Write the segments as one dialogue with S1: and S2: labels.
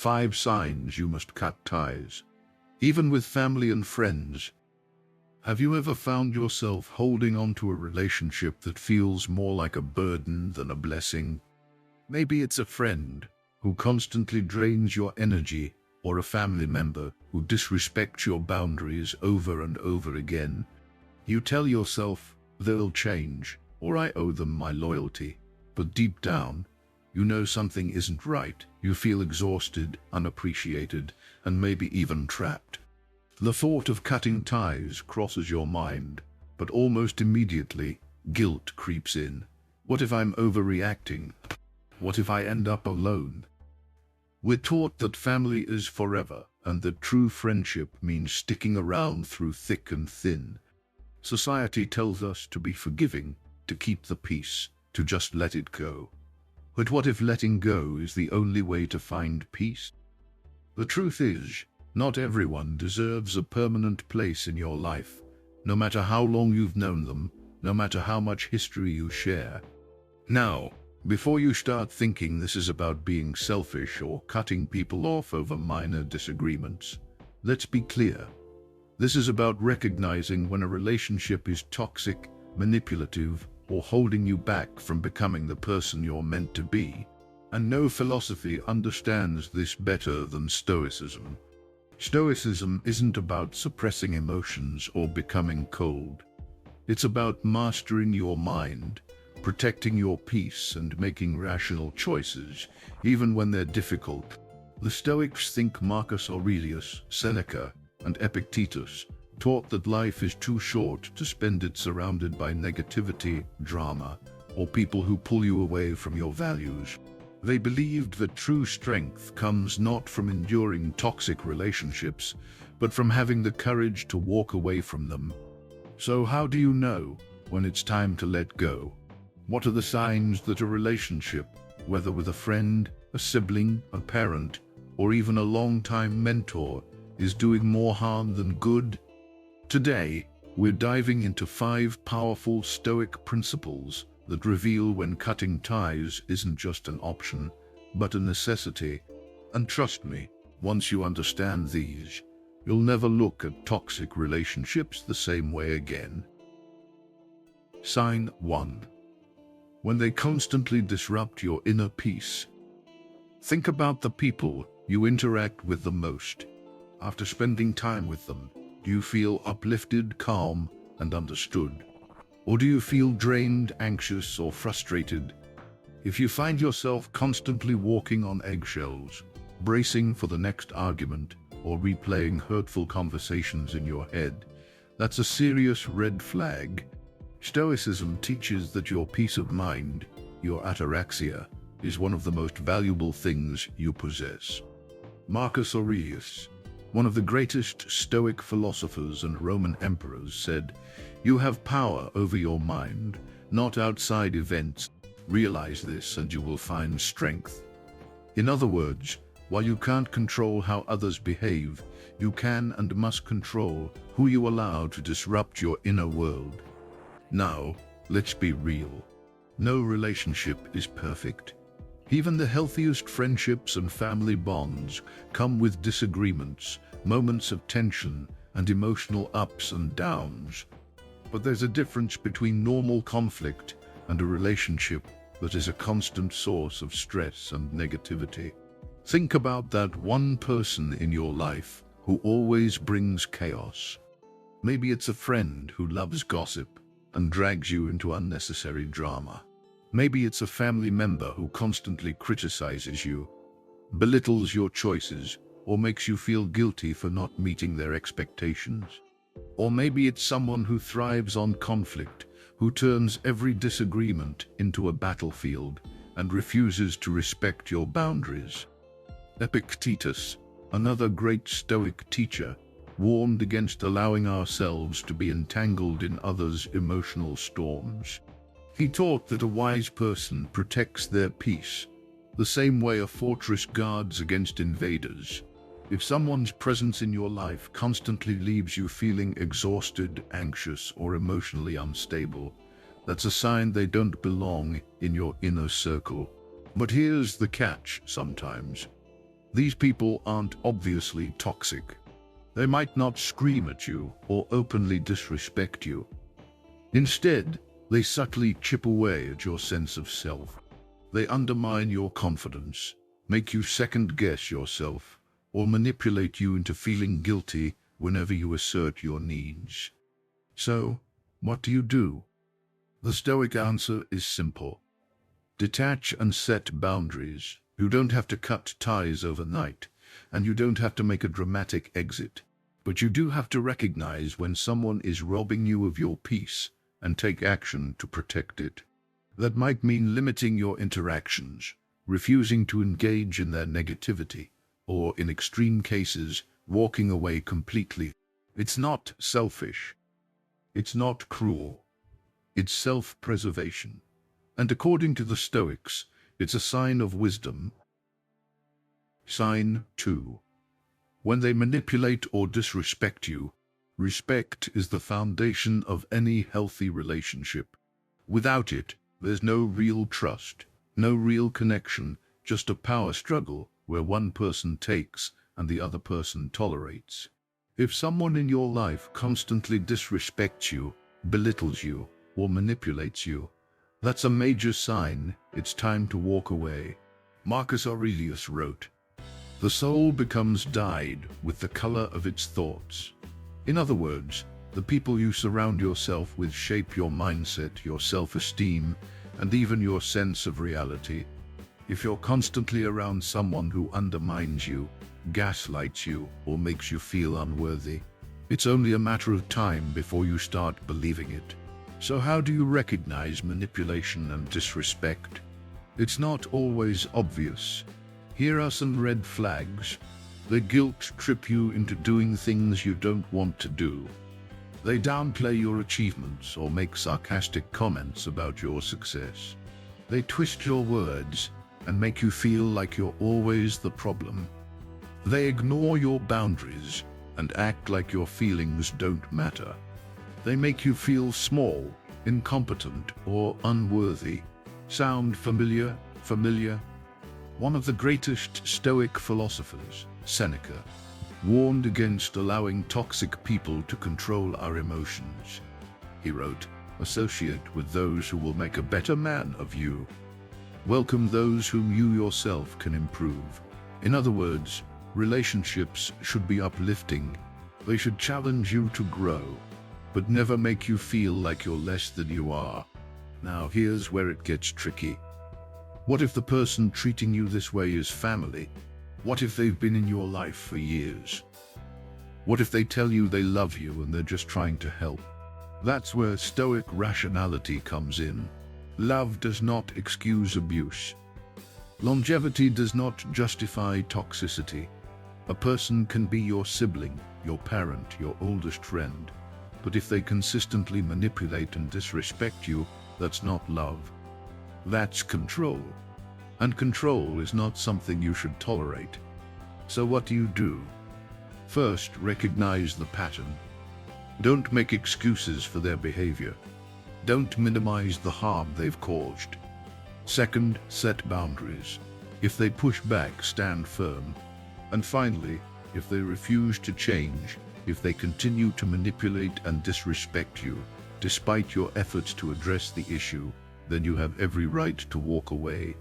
S1: 5 signs you must cut ties, even with family and friends. Have you ever found yourself holding on to a relationship that feels more like a burden than a blessing? Maybe it's a friend who constantly drains your energy, or a family member who disrespects your boundaries over and over again. You tell yourself, they'll change, or I owe them my loyalty. But deep down, you know something isn't right. You feel exhausted, unappreciated, and maybe even trapped. The thought of cutting ties crosses your mind, but almost immediately, guilt creeps in. What if I'm overreacting? What if I end up alone? We're taught that family is forever, and that true friendship means sticking around through thick and thin. Society tells us to be forgiving, to keep the peace, to just let it go. But what if letting go is the only way to find peace? The truth is, not everyone deserves a permanent place in your life, no matter how long you've known them, no matter how much history you share. Now, before you start thinking this is about being selfish or cutting people off over minor disagreements, let's be clear. This is about recognizing when a relationship is toxic, manipulative, or holding you back from becoming the person you're meant to be. And no philosophy understands this better than Stoicism. Stoicism isn't about suppressing emotions or becoming cold. It's about mastering your mind, protecting your peace, and making rational choices, even when they're difficult. The Stoics think Marcus Aurelius, Seneca, and Epictetus taught that life is too short to spend it surrounded by negativity, drama, or people who pull you away from your values. They believed that true strength comes not from enduring toxic relationships, but from having the courage to walk away from them. So how do you know when it's time to let go? What are the signs that a relationship, whether with a friend, a sibling, a parent, or even a long-time mentor, is doing more harm than good? Today, we're diving into 5 powerful Stoic principles that reveal when cutting ties isn't just an option, but a necessity. And trust me, once you understand these, you'll never look at toxic relationships the same way again. Sign 1. When they constantly disrupt your inner peace. Think about the people you interact with the most. After spending time with them, do you feel uplifted, calm, and understood? Or do you feel drained, anxious, or frustrated? If you find yourself constantly walking on eggshells, bracing for the next argument, or replaying hurtful conversations in your head, that's a serious red flag. Stoicism teaches that your peace of mind, your ataraxia, is one of the most valuable things you possess. Marcus Aurelius, one of the greatest Stoic philosophers and Roman emperors, said, "You have power over your mind, not outside events. Realize this and you will find strength." In other words, while you can't control how others behave, you can and must control who you allow to disrupt your inner world. Now, let's be real. No relationship is perfect. Even the healthiest friendships and family bonds come with disagreements, moments of tension, and emotional ups and downs. But there's a difference between normal conflict and a relationship that is a constant source of stress and negativity. Think about that one person in your life who always brings chaos. Maybe it's a friend who loves gossip and drags you into unnecessary drama. Maybe it's a family member who constantly criticizes you, belittles your choices, or makes you feel guilty for not meeting their expectations. Or maybe it's someone who thrives on conflict, who turns every disagreement into a battlefield and refuses to respect your boundaries. Epictetus, another great Stoic teacher, warned against allowing ourselves to be entangled in others' emotional storms. He taught that a wise person protects their peace, the same way a fortress guards against invaders. If someone's presence in your life constantly leaves you feeling exhausted, anxious, or emotionally unstable, that's a sign they don't belong in your inner circle. But here's the catch: sometimes These people aren't obviously toxic. They might not scream at you or openly disrespect you. Instead, they subtly chip away at your sense of self. They undermine your confidence, make you second-guess yourself, or manipulate you into feeling guilty whenever you assert your needs. So, what do? The Stoic answer is simple. Detach and set boundaries. You don't have to cut ties overnight, and you don't have to make a dramatic exit. But you do have to recognize when someone is robbing you of your peace and take action to protect it. That might mean limiting your interactions, refusing to engage in their negativity, or in extreme cases, walking away completely. It's not selfish. It's not cruel. It's self-preservation. And according to the Stoics, it's a sign of wisdom. Sign 2. When they manipulate or disrespect you, respect is the foundation of any healthy relationship. Without it, there's no real trust, no real connection, just a power struggle where one person takes and the other person tolerates. If someone in your life constantly disrespects you, belittles you, or manipulates you, that's a major sign it's time to walk away. Marcus Aurelius wrote, "The soul becomes dyed with the color of its thoughts." In other words, the people you surround yourself with shape your mindset, your self-esteem, and even your sense of reality. If you're constantly around someone who undermines you, gaslights you, or makes you feel unworthy, it's only a matter of time before you start believing it. So how do you recognize manipulation and disrespect? It's not always obvious. Here are some red flags. They guilt trip you into doing things you don't want to do. They downplay your achievements or make sarcastic comments about your success. They twist your words and make you feel like you're always the problem. They ignore your boundaries and act like your feelings don't matter. They make you feel small, incompetent, or unworthy. Sound familiar? One of the greatest Stoic philosophers, Seneca, warned against allowing toxic people to control our emotions. He wrote, "Associate with those who will make a better man of you. Welcome those whom you yourself can improve." In other words, relationships should be uplifting. They should challenge you to grow, but never make you feel like you're less than you are. Now here's where it gets tricky. What if the person treating you this way is family? What if they've been in your life for years? What if they tell you they love you and they're just trying to help? That's where Stoic rationality comes in. Love does not excuse abuse. Longevity does not justify toxicity. A person can be your sibling, your parent, your oldest friend. But if they consistently manipulate and disrespect you, that's not love. That's control. And control is not something you should tolerate. So what do? First, recognize the pattern. Don't make excuses for their behavior. Don't minimize the harm they've caused. Second, set boundaries. If they push back, stand firm. And finally, if they refuse to change, if they continue to manipulate and disrespect you, despite your efforts to address the issue, then you have every right to walk away.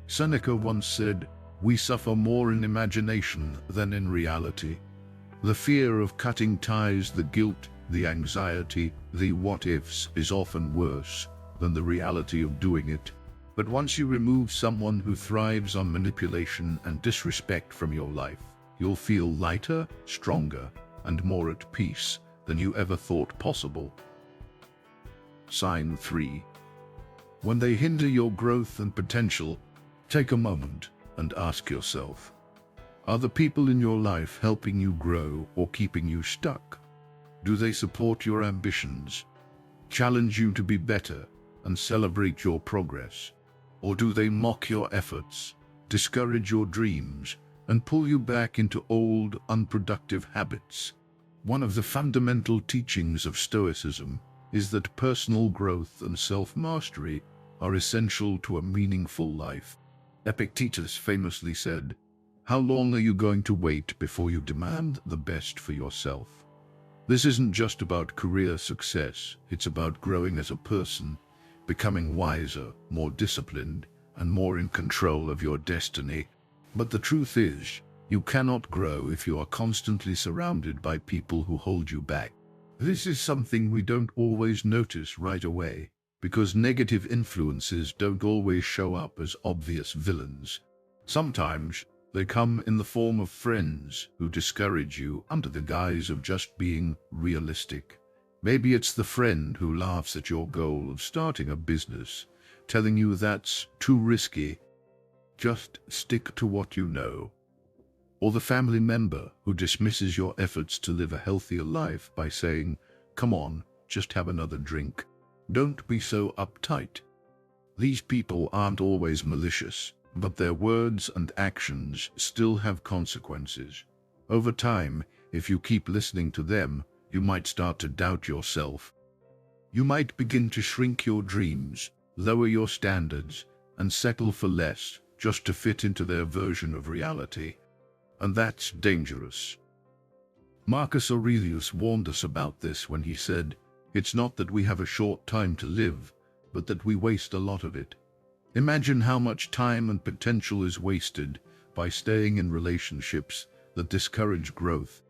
S1: Seneca once said, "We suffer more in imagination than in reality." The fear of cutting ties, the guilt, the anxiety, the what-ifs is often worse than the reality of doing it. But once you remove someone who thrives on manipulation and disrespect from your life, you'll feel lighter, stronger, and more at peace than you ever thought possible. Sign 3. When they hinder your growth and potential, take a moment and ask yourself, are the people in your life helping you grow or keeping you stuck? Do they support your ambitions, challenge you to be better, and celebrate your progress? Or do they mock your efforts, discourage your dreams, and pull you back into old, unproductive habits? One of the fundamental teachings of Stoicism is that personal growth and self-mastery are essential to a meaningful life. Epictetus famously said, How long are you going to wait before you demand the best for yourself? This isn't just about career success, it's about growing as a person, becoming wiser, more disciplined, and more in control of your destiny. But the truth is, you cannot grow if you are constantly surrounded by people who hold you back. This is something we don't always notice right away, because negative influences don't always show up as obvious villains. Sometimes they come in the form of friends who discourage you under the guise of just being realistic. Maybe it's the friend who laughs at your goal of starting a business, telling you that's too risky. Just stick to what you know. Or the family member who dismisses your efforts to live a healthier life by saying, "Come on, just have another drink. Don't be so uptight." These people aren't always malicious, but their words and actions still have consequences. Over time, if you keep listening to them, you might start to doubt yourself. You might begin to shrink your dreams, lower your standards, and settle for less just to fit into their version of reality. And that's dangerous. Marcus Aurelius warned us about this when he said, "It's not that we have a short time to live, but that we waste a lot of it." Imagine how much time and potential is wasted by staying in relationships that discourage growth.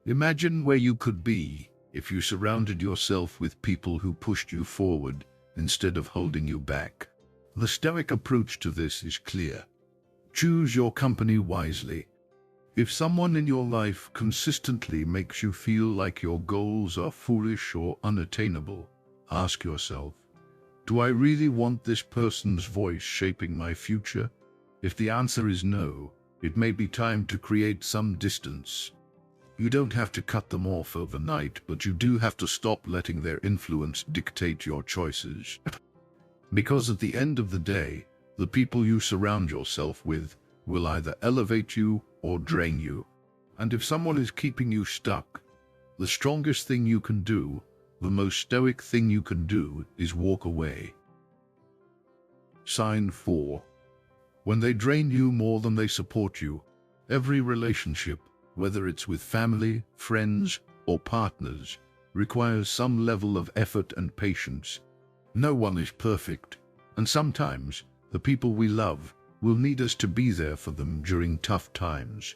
S1: Imagine where you could be if you surrounded yourself with people who pushed you forward instead of holding you back. The Stoic approach to this is clear. Choose your company wisely. If someone in your life consistently makes you feel like your goals are foolish or unattainable, ask yourself, do I really want this person's voice shaping my future? If the answer is no, it may be time to create some distance. You don't have to cut them off overnight, but you do have to stop letting their influence dictate your choices. Because at the end of the day, the people you surround yourself with will either elevate you or drain you. And if someone is keeping you stuck, the strongest thing you can do, the most stoic thing you can do, is walk away. Sign 4. When they drain you more than they support you. Every relationship, whether it's with family, friends, or partners, requires some level of effort and patience. No one is perfect, and sometimes the people we love will need us to be there for them during tough times.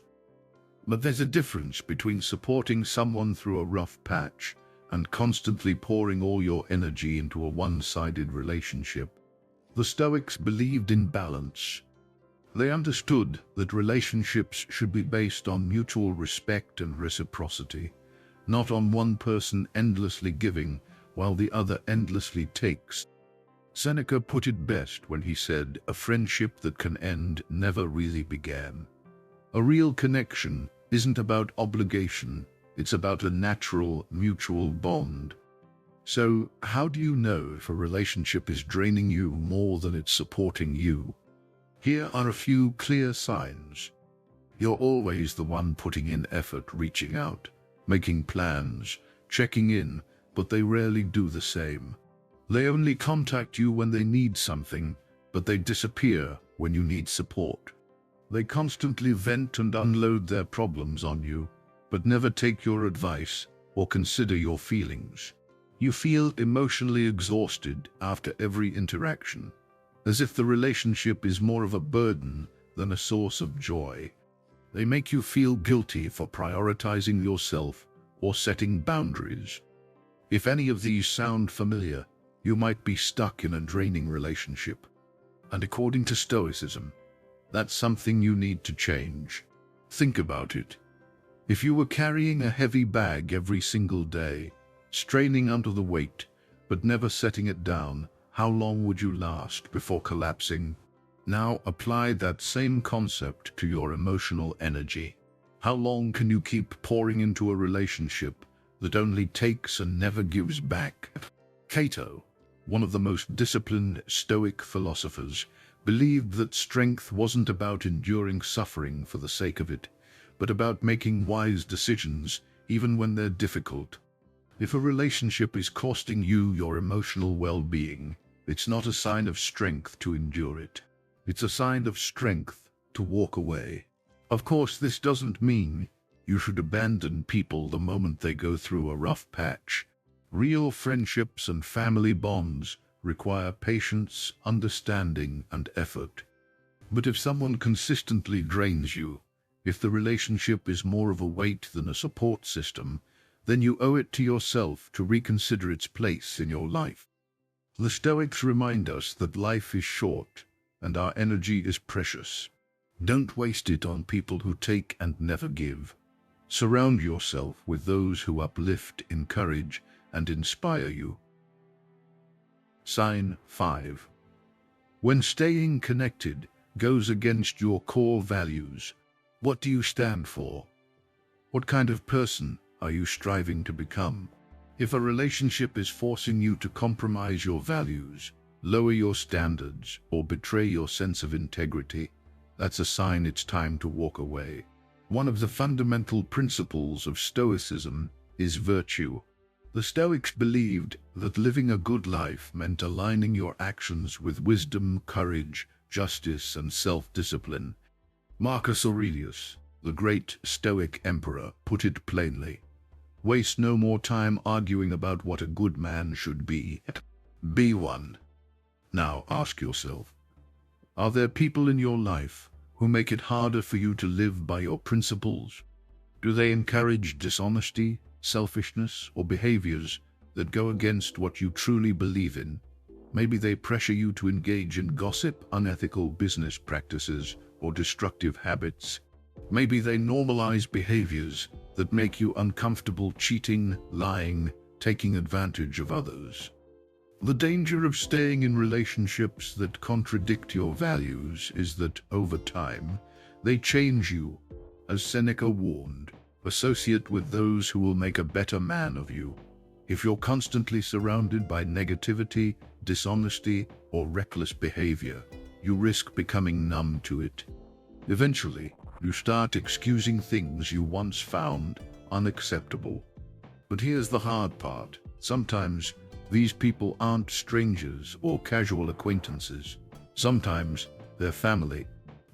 S1: But there's a difference between supporting someone through a rough patch and constantly pouring all your energy into a one-sided relationship. The Stoics believed in balance. They understood that relationships should be based on mutual respect and reciprocity, not on one person endlessly giving while the other endlessly takes. Seneca put it best when he said, "A friendship that can end never really began." A real connection isn't about obligation, it's about a natural, mutual bond. So, how do you know if a relationship is draining you more than it's supporting you? Here are a few clear signs. You're always the one putting in effort, reaching out, making plans, checking in, but they rarely do the same. They only contact you when they need something, but they disappear when you need support. They constantly vent and unload their problems on you, but never take your advice or consider your feelings. You feel emotionally exhausted after every interaction, as if the relationship is more of a burden than a source of joy. They make you feel guilty for prioritizing yourself or setting boundaries. If any of these sound familiar, you might be stuck in a draining relationship. And according to Stoicism, that's something you need to change. Think about it. If you were carrying a heavy bag every single day, straining under the weight, but never setting it down, how long would you last before collapsing? Now apply that same concept to your emotional energy. How long can you keep pouring into a relationship that only takes and never gives back? Cato, one of the most disciplined Stoic philosophers, believed that strength wasn't about enduring suffering for the sake of it, but about making wise decisions even when they're difficult. If a relationship is costing you your emotional well-being, it's not a sign of strength to endure it. It's a sign of strength to walk away. Of course, this doesn't mean you should abandon people the moment they go through a rough patch. Real friendships and family bonds require patience, understanding, and effort. But if someone consistently drains you, if the relationship is more of a weight than a support system, then you owe it to yourself to reconsider its place in your life. The Stoics remind us that life is short and our energy is precious. Don't waste it on people who take and never give. Surround yourself with those who uplift, encourage, and inspire you. Sign 5. When staying connected goes against your core values, what do you stand for? What kind of person are you striving to become? If a relationship is forcing you to compromise your values, lower your standards, or betray your sense of integrity, that's a sign it's time to walk away. One of the fundamental principles of Stoicism is virtue. The Stoics believed that living a good life meant aligning your actions with wisdom, courage, justice, and self-discipline. Marcus Aurelius, the great Stoic emperor, put it plainly: waste no more time arguing about what a good man should be. Be one. Now ask yourself, are there people in your life who make it harder for you to live by your principles? Do they encourage dishonesty, selfishness, or behaviors that go against what you truly believe in? Maybe they pressure you to engage in gossip, unethical business practices, or destructive habits. Maybe they normalize behaviors that make you uncomfortable: cheating, lying, taking advantage of others. The danger of staying in relationships that contradict your values is that, over time, they change you. As Seneca warned, associate with those who will make a better man of you. If you're constantly surrounded by negativity, dishonesty, or reckless behavior, you risk becoming numb to it. Eventually, you start excusing things you once found unacceptable. But here's the hard part. Sometimes these people aren't strangers or casual acquaintances. Sometimes their family,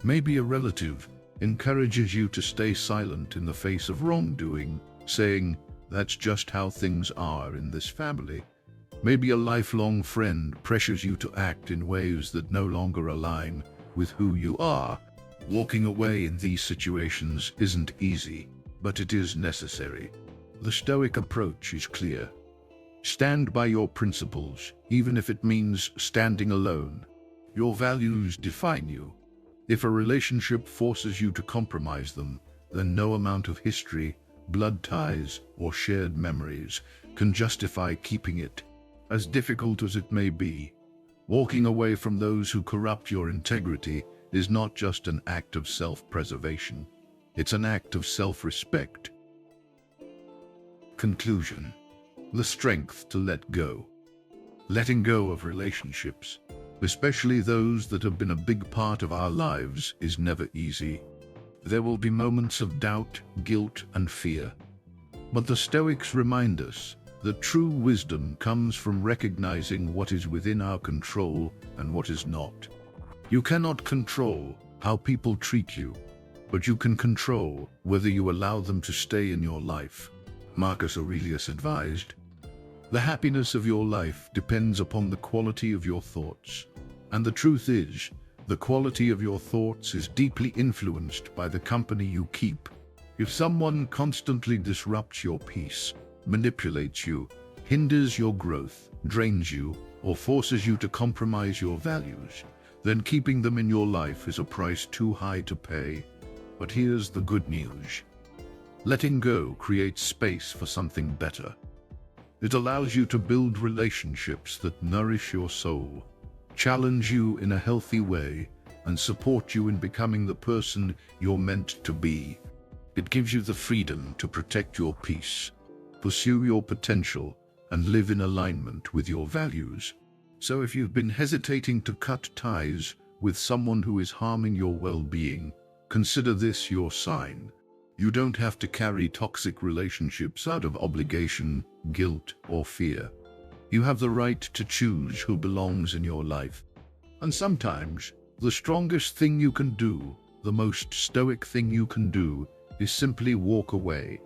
S1: maybe a relative, encourages you to stay silent in the face of wrongdoing, saying, "That's just how things are in this family." Maybe a lifelong friend pressures you to act in ways that no longer align with who you are. Walking away in these situations isn't easy, but it is necessary. The Stoic approach is clear. Stand by your principles, even if it means standing alone. Your values define you. If a relationship forces you to compromise them, then no amount of history, blood ties, or shared memories can justify keeping it. As difficult as it may be, walking away from those who corrupt your integrity is not just an act of self-preservation. It's an act of self-respect. Conclusion: the strength to let go. Letting go of relationships, especially those that have been a big part of our lives, is never easy. There will be moments of doubt, guilt, and fear. But the Stoics remind us that true wisdom comes from recognizing what is within our control and what is not. You cannot control how people treat you, but you can control whether you allow them to stay in your life. Marcus Aurelius advised, "The happiness of your life depends upon the quality of your thoughts." And the truth is, the quality of your thoughts is deeply influenced by the company you keep. If someone constantly disrupts your peace, manipulates you, hinders your growth, drains you, or forces you to compromise your values, then keeping them in your life is a price too high to pay. But here's the good news. Letting go creates space for something better. It allows you to build relationships that nourish your soul, challenge you in a healthy way, and support you in becoming the person you're meant to be. It gives you the freedom to protect your peace, pursue your potential, and live in alignment with your values. So if you've been hesitating to cut ties with someone who is harming your well-being, consider this your sign. You don't have to carry toxic relationships out of obligation, guilt, or fear. You have the right to choose who belongs in your life. And sometimes, the strongest thing you can do The most stoic thing you can do is simply walk away